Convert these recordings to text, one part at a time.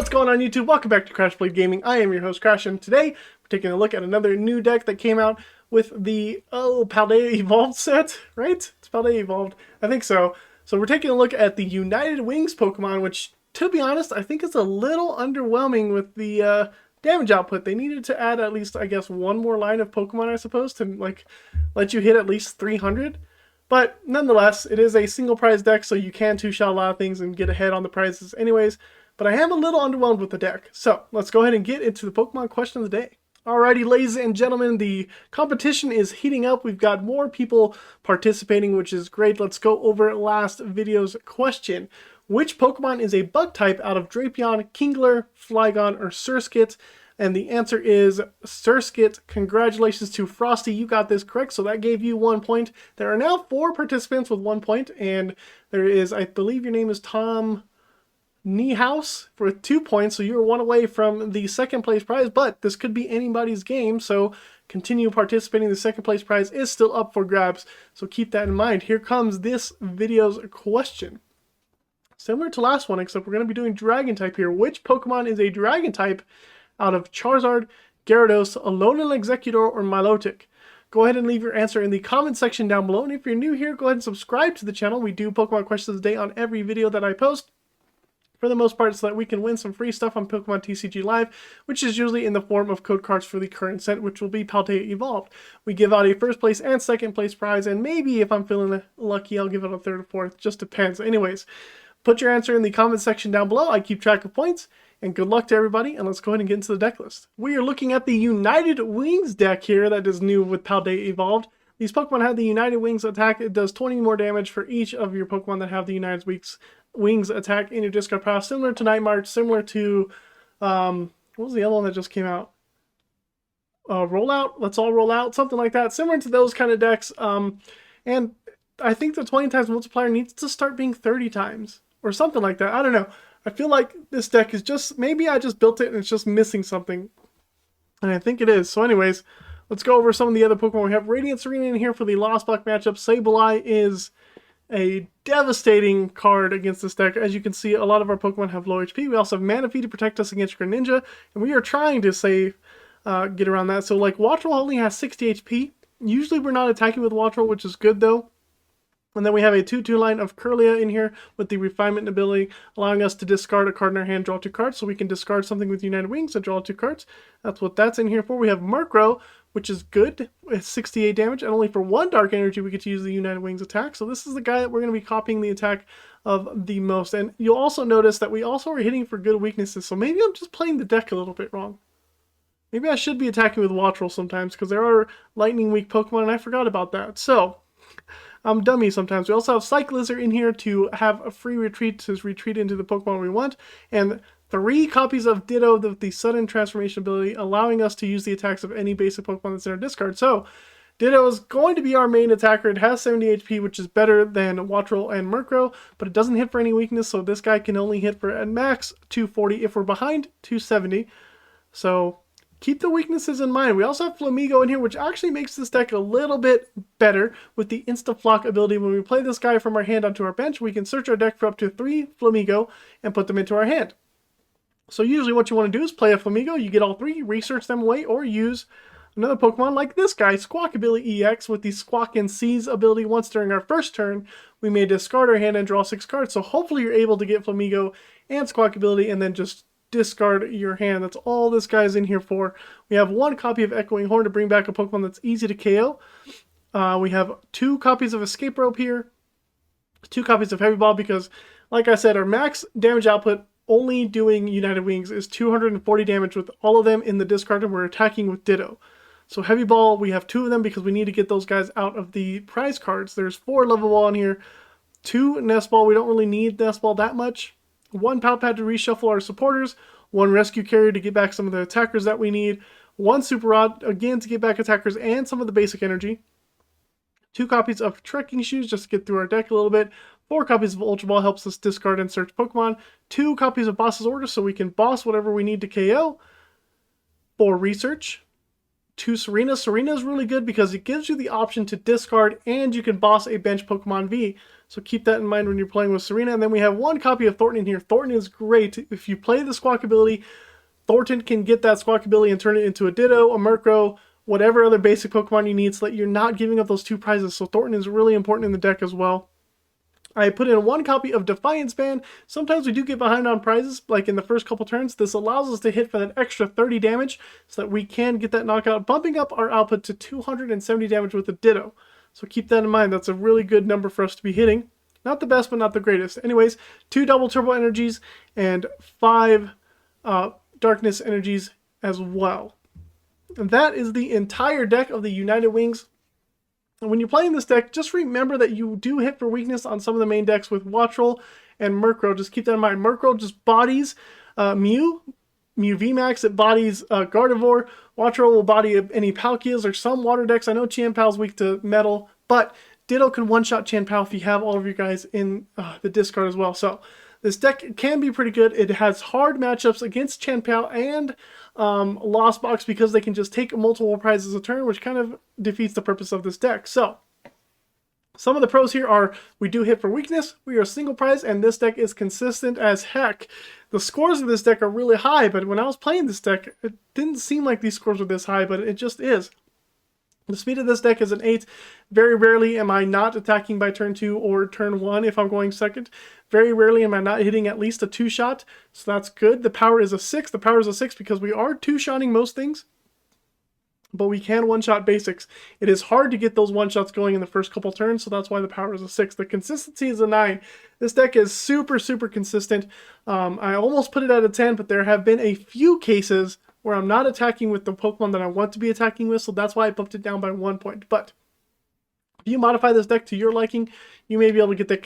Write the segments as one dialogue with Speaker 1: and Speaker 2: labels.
Speaker 1: What's going on YouTube? Welcome back to Crash Blade Gaming. I am your host Crash, and today we're taking a look at another new deck that came out with the Paldea Evolved set, right? It's Paldea Evolved, I think so. So we're taking a look at the United Wings Pokemon, which, to be honest, I think is a little underwhelming with the damage output. They needed to add at least, I guess, one more line of Pokemon, I suppose, to like let you hit at least 300. But nonetheless, it is a single prize deck, so you can two-shot a lot of things and get ahead on the prizes anyways. But I am a little underwhelmed with the deck. So let's go ahead and get into the Pokemon question of the day. Alrighty, ladies and gentlemen, the competition is heating up. We've got more people participating, which is great. Let's go over last video's question. Which Pokemon is a bug type out of Drapion, Kingler, Flygon, or Surskit? And the answer is Surskit. Congratulations to Frosty, you got this correct, so that gave you 1 point. There are now 4 participants with 1 point, and there is, I believe your name is Tom Niehaus for 2 points, so you're 1 away from the second place prize, but this could be anybody's game, so continue participating. The second place prize is still up for grabs, so keep that in mind. Here comes this video's question. Similar to last one, except we're going to be doing Dragon type here. Which Pokemon is a Dragon type out of Charizard, Gyarados, Alolan Exeggutor, or Milotic? Go ahead and leave your answer in the comment section down below, and if you're new here, go ahead and subscribe to the channel. We do Pokemon questions a day on every video that I post, for the most part, so that we can win some free stuff on Pokemon TCG Live, which is usually in the form of code cards for the current set, which will be Paldea Evolved. We give out a first place and second place prize, and maybe if I'm feeling lucky, I'll give out a third or fourth. Just depends. Anyways, put your answer in the comment section down below. I keep track of points, and good luck to everybody, and let's go ahead and get into the deck list. We are looking at the United Wings deck here that is new with Paldea Evolved. These Pokemon have the United Wings attack. It does 20 more damage for each of your Pokemon that have the United Wings attack in your discard pile, similar to Night March, similar to, what was the other one that just came out? Rollout? Let's All Roll Out? Something like that. Similar to those kind of decks. And I think the 20 times multiplier needs to start being 30 times, or something like that. I don't know. I feel like this deck is just, maybe I just built it and it's just missing something. And I think it is. So anyways, let's go over some of the other Pokemon. We have Radiant Serena in here for the Lost Block matchup. Sableye is a devastating card against this deck. As you can see, a lot of our Pokemon have low HP. We also have Manaphy to protect us against Greninja, and we are trying to get around that. So like Wattrel only has 60 HP. Usually we're not attacking with Wattrel, which is good though. And then we have a 2-2 line of Kirlia in here with the Refinement ability, allowing us to discard a card in our hand, draw 2 cards, so we can discard something with United Wings and draw 2 cards. That's what that's in here for. We have Murkrow, which is good, with 68 damage, and only for 1 Dark Energy we get to use the United Wings attack. So this is the guy that we're going to be copying the attack of the most. And you'll also notice that we also are hitting for good weaknesses, so maybe I'm just playing the deck a little bit wrong. Maybe I should be attacking with Wattrel sometimes, because there are lightning weak Pokemon, and I forgot about that. So I'm dummy sometimes. We also have Cyclizar in here to have a free retreat, to retreat into the Pokemon we want, and 3 copies of Ditto, the sudden transformation ability, allowing us to use the attacks of any basic Pokemon that's in our discard. So Ditto is going to be our main attacker. It has 70 HP, which is better than Wattrel and Murkrow, but it doesn't hit for any weakness, so this guy can only hit for at max 240. If we're behind, 270. So keep the weaknesses in mind. We also have Flamigo in here, which actually makes this deck a little bit better with the Insta-Flock ability. When we play this guy from our hand onto our bench, we can search our deck for up to 3 Flamigo and put them into our hand. So usually what you want to do is play a Flamigo, you get all 3, research them away, or use another Pokemon like this guy, Squawkabilly EX, with the Squawk and Seize ability. Once during our first turn, we may discard our hand and draw 6 cards. So hopefully you're able to get Flamigo and Squawkabilly and then just discard your hand. That's all this guy's in here for. We have 1 copy of Echoing Horn to bring back a Pokemon that's easy to KO. We have 2 copies of Escape Rope here, 2 copies of Heavy Ball, because like I said, our max damage output only doing United Wings is 240 damage with all of them in the discard, and we're attacking with Ditto. So Heavy Ball, we have 2 of them because we need to get those guys out of the prize cards. There's 4 Level Ball in here, 2 Nest Ball. We don't really need Nest Ball that much. 1 Pal Pad to reshuffle our supporters, 1 Rescue Carrier to get back some of the attackers that we need, 1 Super Rod, again to get back attackers and some of the basic energy, 2 copies of Trekking Shoes just to get through our deck a little bit, 4 copies of Ultra Ball helps us discard and search Pokemon, 2 copies of Boss's Order so we can boss whatever we need to KO, 4 Research, to Serena. Serena is really good because it gives you the option to discard and you can boss a bench Pokemon V. So keep that in mind when you're playing with Serena. And then we have one copy of Thornton in here. Thornton is great. If you play the Squawk ability, Thornton can get that Squawk ability and turn it into a Ditto, a Murkrow, whatever other basic Pokemon you need so that you're not giving up those 2 prizes. So Thornton is really important in the deck as well. I put in 1 copy of Defiance Band. Sometimes we do get behind on prizes, like in the first couple turns. This allows us to hit for that extra 30 damage so that we can get that knockout, bumping up our output to 270 damage with a Ditto. So keep that in mind. That's a really good number for us to be hitting. Not the best, but not the greatest. Anyways, 2 double turbo energies and 5 darkness energies as well. And that is the entire deck of the United Wings. And when you're playing this deck, just remember that you do hit for weakness on some of the main decks with Wattrel and Murkrow. Just keep that in mind. Murkrow just bodies Mew VMAX, it bodies Gardevoir. Wattrel will body any Palkias or some water decks. I know Chien-Pao's weak to metal, but Ditto can one-shot Chien-Pao if you have all of your guys in the discard as well. So this deck can be pretty good. It has hard matchups against Chien-Pao and Lost Box because they can just take multiple prizes a turn, which kind of defeats the purpose of this deck. So some of the pros here are we do hit for weakness, we are a single prize, and this deck is consistent as heck. The scores of this deck are really high, but when I was playing this deck, it didn't seem like these scores were this high, but it just is. The speed of this deck is an 8. Very rarely am I not attacking by turn 2 or turn 1 if I'm going second. Very rarely am I not hitting at least a 2-shot, so that's good. The power is a 6. The power is a 6 because we are 2-shotting most things, but we can one-shot basics. It is hard to get those one-shots going in the first couple turns, so that's why the power is a 6. The consistency is a 9. This deck is super, super consistent. I almost put it at a 10, but there have been a few cases where I'm not attacking with the Pokemon that I want to be attacking with, so that's why I bumped it down by 1 point. But if you modify this deck to your liking, you may be able to get that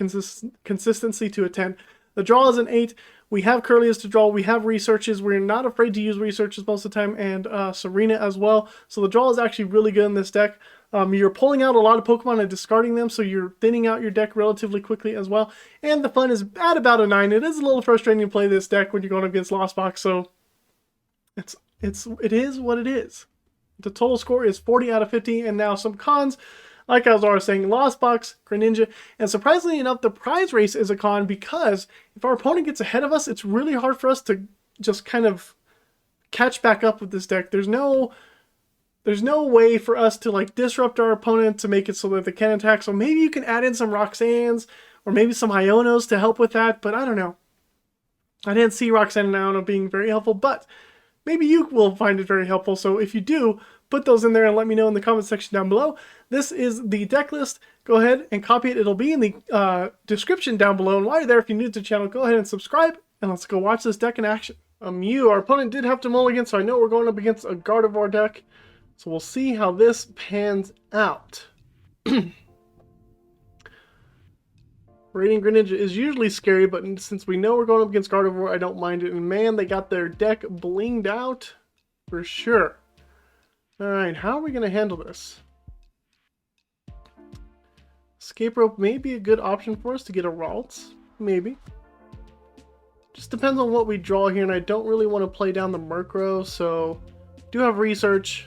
Speaker 1: consistency to a 10. The draw is an 8. We have Curlius to draw. We have researches. We're not afraid to use researches most of the time, and Serena as well. So the draw is actually really good in this deck. You're pulling out a lot of Pokemon and discarding them, so you're thinning out your deck relatively quickly as well. And the fun is at about a 9. It is a little frustrating to play this deck when you're going up against Lost Box, so it is what it is. The total score is 40 out of 50, and now some cons. Like I was already saying, Lost Box, Greninja, and surprisingly enough, the prize race is a con because if our opponent gets ahead of us, it's really hard for us to just kind of catch back up with this deck. There's no way for us to like disrupt our opponent to make it so that they can attack. So maybe you can add in some Roxannes or maybe some Ionos to help with that, but I don't know. I didn't see Roxanne and Iono being very helpful, but maybe you will find it very helpful. So if you do, put those in there and let me know in the comment section down below. This is the deck list. Go ahead and copy it. It'll be in the description down below. And while you're there, if you're new to the channel, go ahead and subscribe. And let's go watch this deck in action. A Mew. Our opponent did have to mulligan, so I know we're going up against a Gardevoir deck. So we'll see how this pans out. Raiding Greninja is usually scary, but since we know we're going up against Gardevoir, I don't mind it. And man, they got their deck blinged out for sure. Alright, how are we going to handle this? Escape Rope may be a good option for us to get a Ralts. Maybe. Just depends on what we draw here, and I don't really want to play down the Murkrow, so do have Research.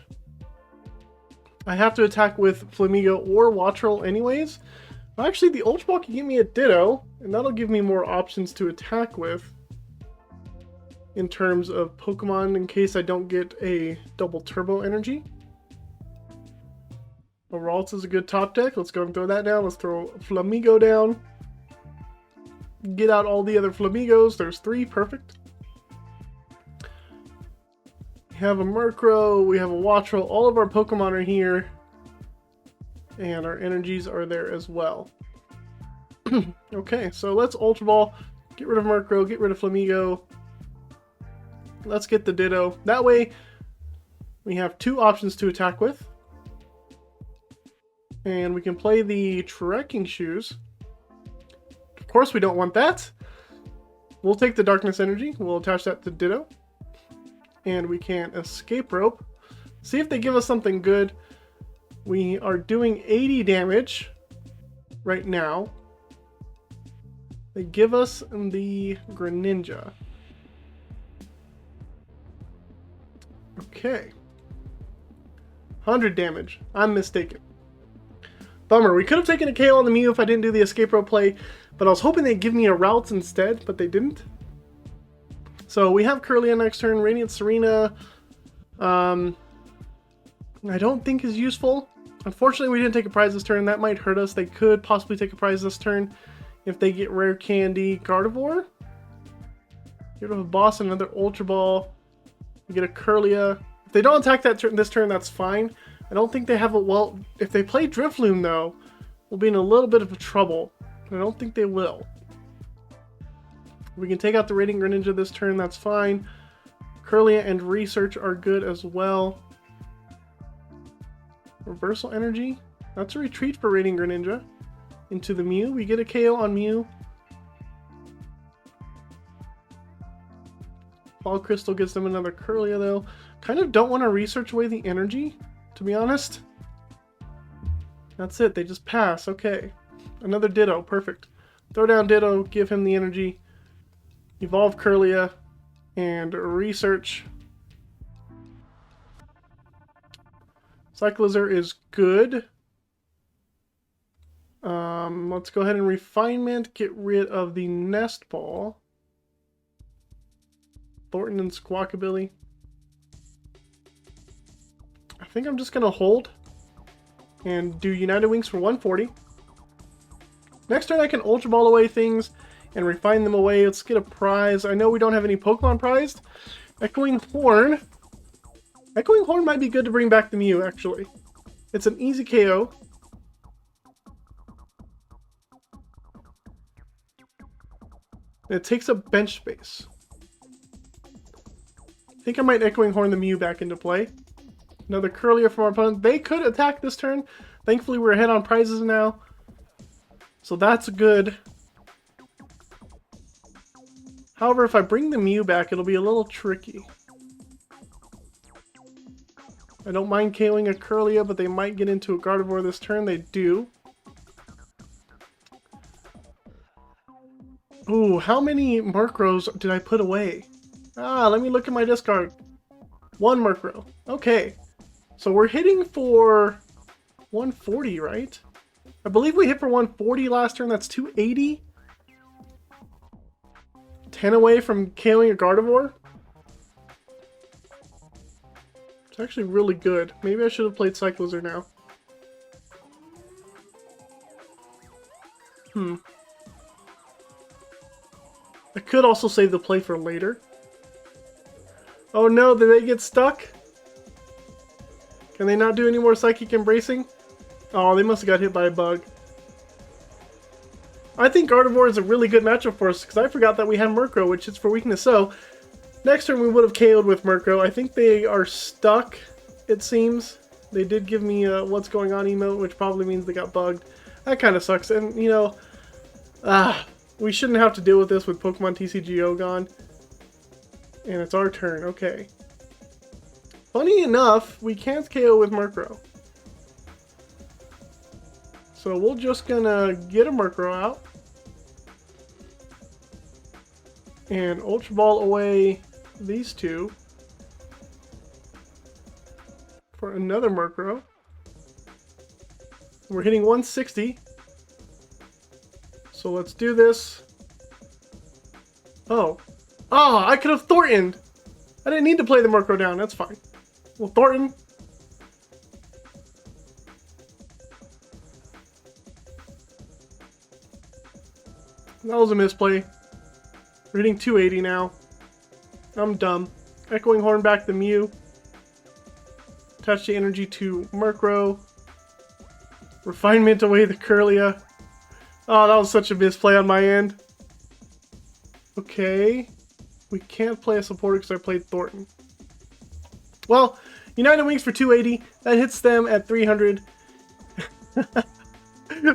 Speaker 1: I have to attack with Flamigo or Wattrel anyways. Actually, the Ultra Ball can give me a Ditto, and that'll give me more options to attack with in terms of Pokemon in case I don't get a double turbo energy. A Ralts is a good top deck. Let's go and throw that down. Let's throw Flamigo down. Get out all the other Flamigos. There's 3. Perfect. We have a Murkrow. We have a Wattrel. All of our Pokemon are here. And our energies are there as well. Okay, so let's Ultra Ball. Get rid of Murkrow. Get rid of Flamigo. Let's get the Ditto. That way, we have 2 options to attack with. And we can play the Trekking Shoes. Of course, we don't want that. We'll take the Darkness Energy. We'll attach that to Ditto. And we can Escape Rope. See if they give us something good. We are doing 80 damage right now. They give us the Greninja. Okay. 100 damage. I'm mistaken. Bummer. We could have taken a KO on the Mew if I didn't do the escape rope play, but I was hoping they'd give me a route instead, but they didn't. So we have Kirlia next turn. Radiant Serena, I don't think is useful. Unfortunately, we didn't take a prize this turn. That might hurt us. They could possibly take a prize this turn if they get Rare Candy. Gardevoir. Get rid of a boss and another Ultra Ball. We get a Kirlia. If they don't attack that this turn, that's fine. I don't think they have a... Well, if they play Drifloon, though, we'll be in a little bit of trouble. I don't think they will. We can take out the Radiant Greninja this turn. That's fine. Kirlia and Research are good as well. Reversal Energy. That's a retreat for Radiant Greninja. Into the Mew. We get a KO on Mew. Ball Crystal gets them another Kirlia though. Kind of don't want to research away the energy, to be honest. That's it. They just pass. Okay. Another Ditto. Perfect. Throw down Ditto. Give him the energy. Evolve Kirlia. And research. Cyclizer is good. Let's go ahead and refinement. Get rid of the Nest Ball. Thornton and Squawkabilly. I think I'm just going to hold and do United Wings for 140. Next turn I can Ultra Ball away things and refine them away. Let's get a prize. I know we don't have any Pokemon prized. Echoing Horn. Echoing Horn might be good to bring back the Mew, actually. It's an easy KO. It takes up bench space. I think I might Echoing Horn the Mew back into play. Another Kirlia from our opponent. They could attack this turn. Thankfully, we're ahead on prizes now. So that's good. However, if I bring the Mew back, it'll be a little tricky. I don't mind KOing a Kirlia, but they might get into a Gardevoir this turn. They do. Ooh, how many Murkrows did I put away? Let me look at my discard. One Murkrow. Okay. So we're hitting for 140, right? I believe we hit for 140 last turn. That's 280. 10 away from KOing a Gardevoir. It's actually really good. Maybe I should have played Cycloser now. I could also save the play for later. Oh no, did they get stuck? Can they not do any more Psychic Embracing? Oh, they must have got hit by a bug. I think Gardevoir is a really good matchup for us because I forgot that we had Murkrow, which is for weakness. So, next turn we would have KO'd with Murkrow. I think they are stuck, it seems. They did give me a what's going on emote, which probably means they got bugged. That kind of sucks. And, you know, we shouldn't have to deal with this with Pokemon TCGO gone. And it's our turn. Okay. Funny enough, we can't KO with Murkrow. So we're just gonna get a Murkrow out. And Ultra Ball away these two. For another Murkrow. We're hitting 160. So let's do this. Oh. Oh, I could have Thorntoned. I didn't need to play the Murkrow down. That's fine. Well, Thornton. That was a misplay. We're hitting 280 now. I'm dumb. Echoing Horn back the Mew. Attach the energy to Murkrow. Refinement away the Kirlia. Oh, that was such a misplay on my end. Okay. We can't play a supporter because I played Thornton. Well, United Wings for 280. That hits them at 300.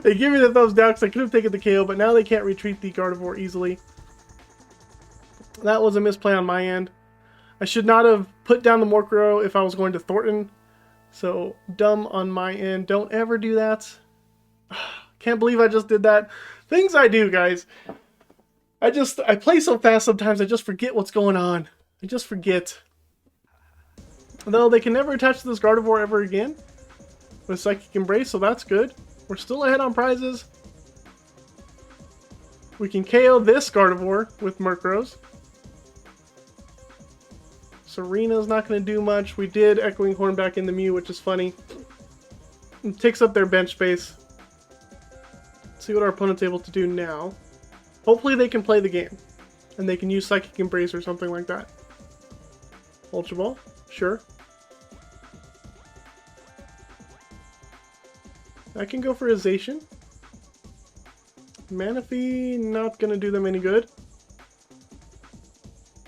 Speaker 1: They give me the thumbs down because I could have taken the KO, but now they can't retreat the Gardevoir easily. That was a misplay on my end. I should not have put down the Murkrow if I was going to Thornton. So, dumb on my end. Don't ever do that. Can't believe I just did that. Things I do, guys. I play so fast sometimes I just forget what's going on. I just forget. Though they can never attach to this Gardevoir ever again with Psychic Embrace, so that's good. We're still ahead on prizes. We can KO this Gardevoir with Murkrows. Serena's not going to do much. We did Echoing Horn back in the Mew, which is funny. It takes up their bench space. Let's see what our opponent's able to do now. Hopefully they can play the game. And they can use Psychic Embrace or something like that. Ultra Ball? Sure. I can go for Azation. Manaphy, not going to do them any good.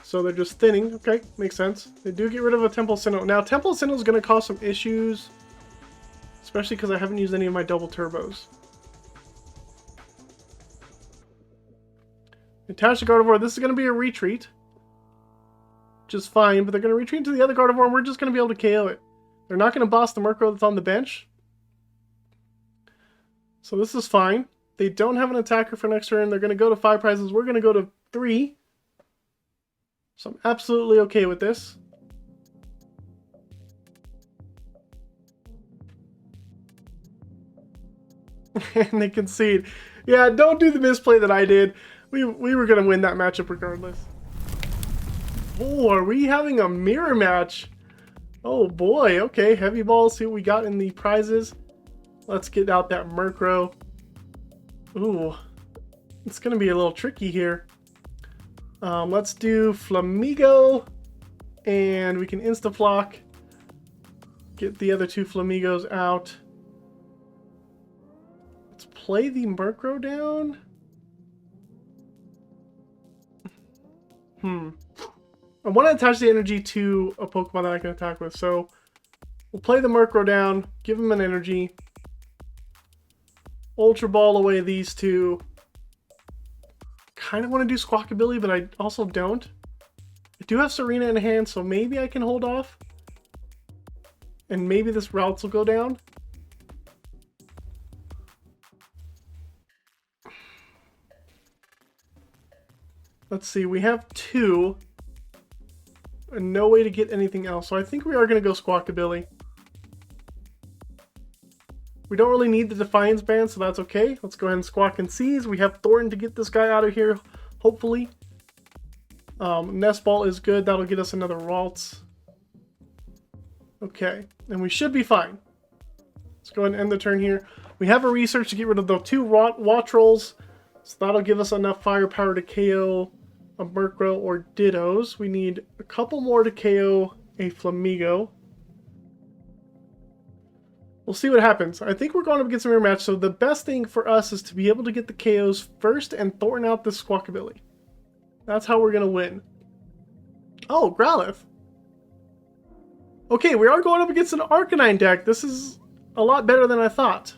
Speaker 1: So they're just thinning. Okay, makes sense. They do get rid of a Temple Sinnoh. Now, Temple Sinnoh is going to cause some issues. Especially because I haven't used any of my double turbos. Attach the Gardevoir. This is going to be a retreat. Which is fine, but they're going to retreat to the other Gardevoir and we're just going to be able to KO it. They're not going to boss the Murkrow that's on the bench. So this is fine. They don't have an attacker for next turn. They're going to go to 5 prizes. We're going to go to 3. So I'm absolutely okay with this. And they concede. Yeah, don't do the misplay that I did. We were going to win that matchup regardless. Oh, are we having a mirror match? Oh boy, okay. Heavy Ball, see what we got in the prizes. Let's get out that Murkrow. Ooh, it's going to be a little tricky here. Let's do Flamigo, and we can Instaflock. Get the other 2 Flamigos out. Let's play the Murkrow down. I want to attach the energy to a Pokemon that I can attack with, so we'll play the Murkrow down, give him an energy. Ultra Ball away these 2. Kind of want to do Squawkabilly, but I also don't. I do have Serena in hand, so maybe I can hold off. And maybe this Routes will go down. Let's see, we have 2. And no way to get anything else, so I think we are going to go Squawkabilly. We don't really need the Defiance Band, so that's okay. Let's go ahead and Squawk and Seize. We have Thornton to get this guy out of here, hopefully. Nest Ball is good. That'll get us another Ralts. Okay, and we should be fine. Let's go ahead and end the turn here. We have a Research to get rid of the 2 Wattrolls, so that'll give us enough firepower to KO a Murkrow or Dittos. We need a couple more to KO a Flamigo. We'll see what happens. I think we're going up against a mirror match, so the best thing for us is to be able to get the KOs first and Thornton out this Squawkabilly. That's how we're going to win. Oh, Growlithe. Okay, we are going up against an Arcanine deck. This is a lot better than I thought.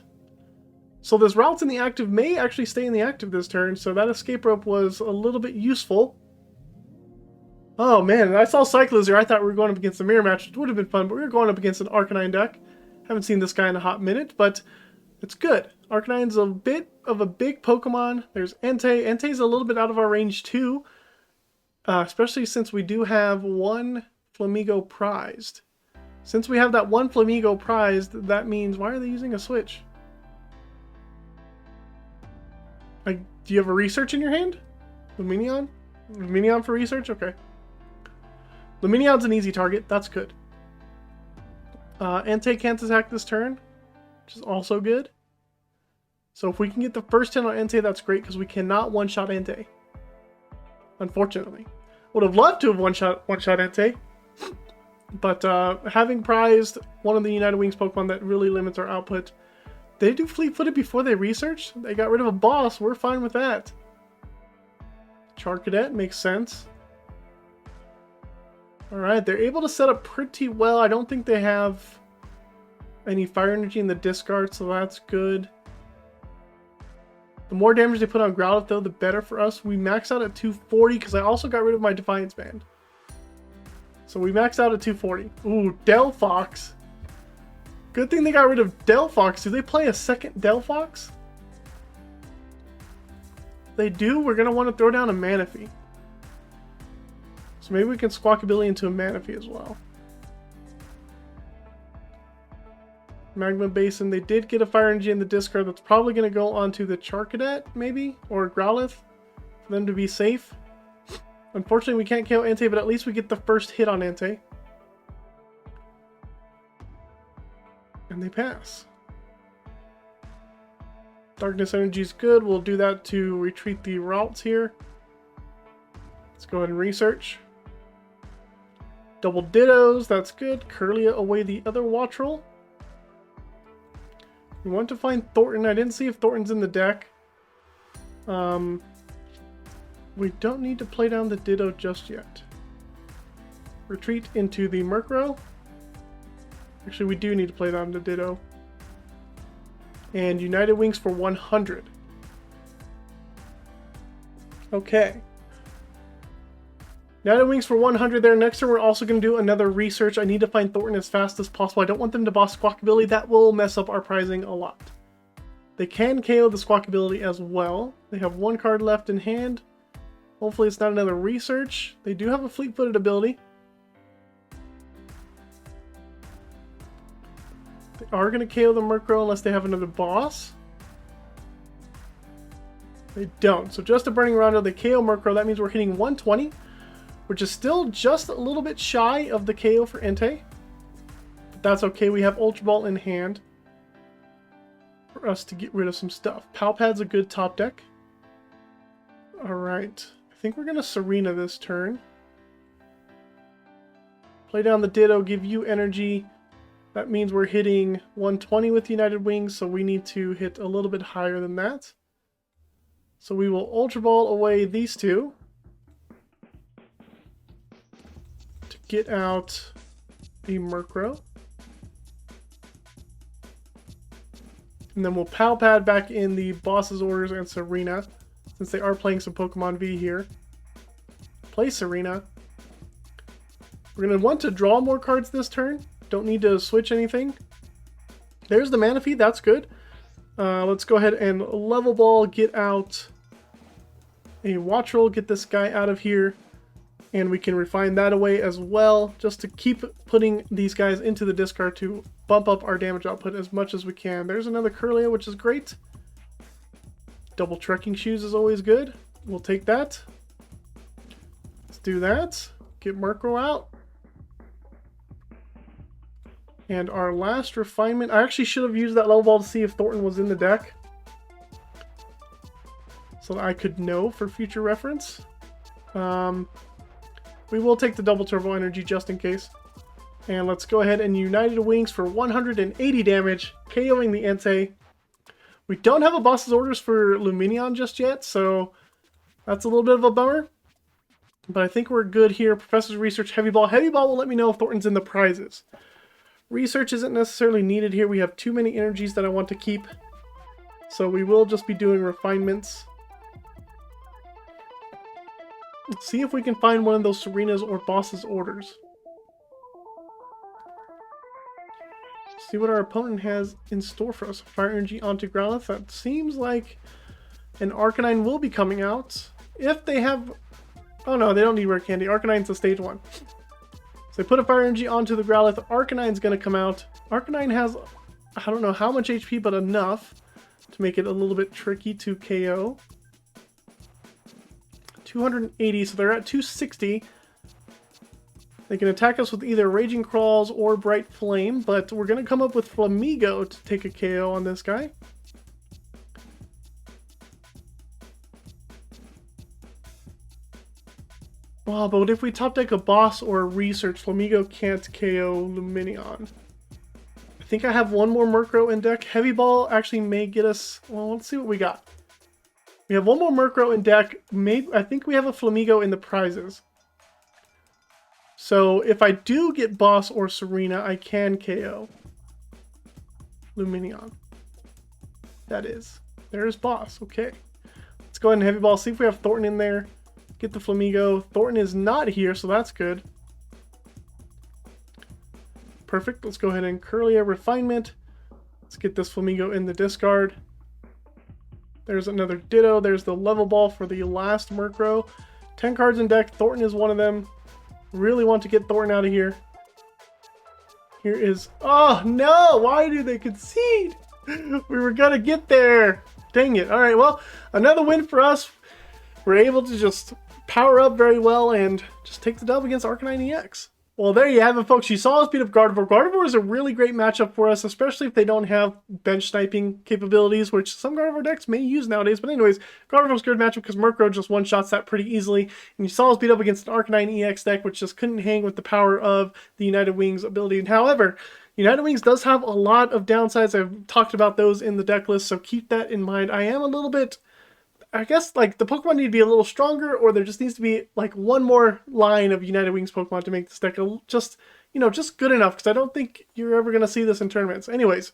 Speaker 1: So this Routes in the active may actually stay in the active this turn, so that Escape Rope was a little bit useful. Oh man, I saw Cyclizar. I thought we were going up against a mirror match, which would have been fun, but we were going up against an Arcanine deck. Haven't seen this guy in a hot minute, but it's good. Arcanine's a bit of a big Pokemon. There's Entei. Entei's a little bit out of our range too, especially since we do have 1 Flamigo prized. Since we have that 1 Flamigo prized, that means, why are they using a switch? Do you have a Research in your hand? Lumineon? Lumineon for Research? Okay. Lumineon's an easy target. That's good. Entei can't attack this turn, which is also good. So if we can get the first hit on Entei, that's great, because we cannot one-shot Entei. Unfortunately. Would have loved to have one-shot Entei. But having prized one of the United Wings Pokemon, that really limits our output. They do Fleet-Footed before they research. They got rid of a boss. We're fine with that. Charcadet makes sense. Alright, they're able to set up pretty well. I don't think they have any fire energy in the discard, so that's good. The more damage they put on Growlithe, though, the better for us. We max out at 240 because I also got rid of my Defiance Band. So we max out at 240. Ooh, Delphox. Good thing they got rid of Delphox. Do they play a second Delphox? If they do, we're going to want to throw down a Manaphy. So maybe we can Squawkabilly into a Manaphy as well. Magma Basin. They did get a Fire Energy in the discard. That's probably going to go onto the Charcadet, maybe? Or Growlithe, for them to be safe. Unfortunately, we can't KO Entei, but at least we get the first hit on Entei. And they pass. Darkness Energy is good. We'll do that to retreat the routes here. Let's go ahead and research. Double Dittos, that's good. Curlia away the other Wattrel. We want to find Thornton. I didn't see if Thornton's in the deck. We don't need to play down the Ditto just yet. Retreat into the Murkrow. Actually, we do need to play down the Ditto. And United Wings for 100. Okay. United Wings for 100 there. Next turn, we're also going to do another research. I need to find Thornton as fast as possible. I don't want them to boss Squawkabilly. That will mess up our prizing a lot. They can KO the Squawkabilly as well. They have one card left in hand. Hopefully it's not another research. They do have a fleet-footed ability. They are going to KO the Murkrow unless they have another boss. They don't. So just a Burning Rondo, they KO Murkrow. That means we're hitting 120. Which is still just a little bit shy of the KO for Entei. But that's okay, we have Ultra Ball in hand for us to get rid of some stuff. Palpad's a good top deck. Alright, I think we're going to Serena this turn. Play down the Ditto, give you energy. That means we're hitting 120 with United Wings, so we need to hit a little bit higher than that. So we will Ultra Ball away these two. Get out a Murkrow. And then we'll Palpad back in the boss's orders and Serena, since they are playing some Pokemon V here. Play Serena. We're going to want to draw more cards this turn. Don't need to switch anything. There's the Manaphy, that's good. Let's go ahead and Level Ball, get out a Wattrel, get this guy out of here. And we can refine that away as well, just to keep putting these guys into the discard to bump up our damage output as much as we can. There's another Curlia, which is great. Double Trekking Shoes is always good. We'll take that. Let's do that. Get Murkrow out. And our last refinement, I actually should have used that Level Ball to see if Thornton was in the deck, so that I could know for future reference. We will take the double Turbo Energy just in case. And let's go ahead and United Wings for 180 damage, KOing the Entei. We don't have a boss's orders for Lumineon just yet, so that's a little bit of a bummer. But I think we're good here. Professor's Research, Heavy Ball. Heavy Ball will let me know if Thornton's in the prizes. Research isn't necessarily needed here. We have too many energies that I want to keep. So we will just be doing refinements. Let's see if we can find one of those Serenas or boss's orders. See what our opponent has in store for us. Fire Energy onto Growlithe. That seems like an Arcanine will be coming out. If they have... Oh no, they don't need Rare Candy. Arcanine's a stage 1. So they put a Fire Energy onto the Growlithe. Arcanine's going to come out. Arcanine has, I don't know how much HP, but enough to make it a little bit tricky to KO. 280, so they're at 260. They can attack us with either Raging Crawls or Bright Flame, but we're going to come up with Flamigo to take a KO on this guy. Wow, but if we top deck a boss or a research, Flamigo can't KO Lumineon. I think I have one more Murkrow in deck. Heavy Ball actually may get us... Well, let's see what we got. We have one more Murkrow in deck. Maybe, I think we have a Flamigo in the prizes. So if I do get Boss or Serena, I can KO Lumineon. That is. There's Boss. Okay. Let's go ahead and Heavy Ball. See if we have Thornton in there. Get the Flamigo. Thornton is not here, so that's good. Perfect. Let's go ahead and Curlia Refinement. Let's get this Flamigo in the discard. There's another Ditto. There's the Level Ball for the last Murkrow. 10 cards in deck. Thornton is one of them. Really want to get Thornton out of here. Here is, oh no, why do they concede? We were gonna get there. Dang it. All right, well, another win for us. We're able to just power up very well and just take the dub against Arcanine EX. Well, there you have it, folks. You saw us beat up Gardevoir. Gardevoir is a really great matchup for us, especially if they don't have bench sniping capabilities, which some Gardevoir decks may use nowadays. But anyways, Gardevoir's a good matchup because Murkrow just one-shots that pretty easily. And you saw us beat up against an Arcanine EX deck, which just couldn't hang with the power of the United Wings ability. And however, United Wings does have a lot of downsides. I've talked about those in the deck list, so keep that in mind. I am a little bit... I guess, like, the Pokemon need to be a little stronger, or there just needs to be, like, one more line of United Wings Pokemon to make this deck just, you know, just good enough, because I don't think you're ever going to see this in tournaments. Anyways,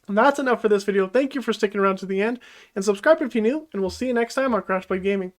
Speaker 1: that's enough for this video. Thank you for sticking around to the end, and subscribe if you're new, and we'll see you next time on Crash Play Gaming.